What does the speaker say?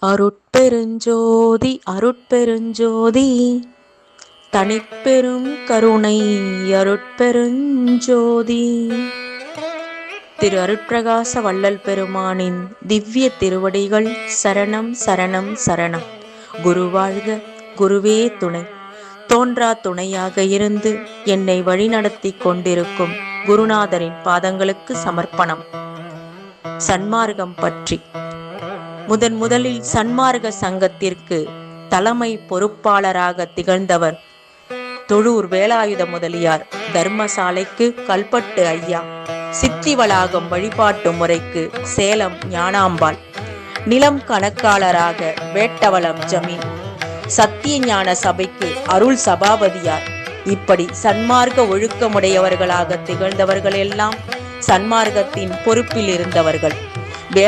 அருட்பெருஞ்சோதி அருட்பெருஞ்சோதி தனிப்பெரும் கருணை அருட்பெருஞ்சோதி. திரு அருட்பிரகாச வள்ளல் பெருமானின் திவ்ய திருவடிகள் சரணம் சரணம் சரணம். குருவாழ்க, குருவே துணை. தோன்றா துணையாக இருந்து என்னை வழிநடத்தி கொண்டிருக்கும் குருநாதரின் பாதங்களுக்கு சமர்ப்பணம். சன்மார்க்கம் பற்றி முதலில் சன்மார்க்க சங்கத்திற்கு தலைமை பொறுப்பாளராக திகழ்ந்தவர் தொழூர் வேலாயுத முதலியார். தர்மசாலைக்கு கல்பட்டு ஐயா, சித்தி வளாகம் வழிபாட்டு முறைக்கு சேலம் ஞானாம்பாள், நிலம் கணக்காளராக வேட்டவளம் ஜமீன், சத்திய ஞான சபைக்கு அருள் சபாபதியார். இப்படி சன்மார்க்க ஒழுக்கமுடையவர்களாக திகழ்ந்தவர்கள் எல்லாம் சன்மார்க்கத்தின் பொறுப்பில் இருந்தவர்கள்.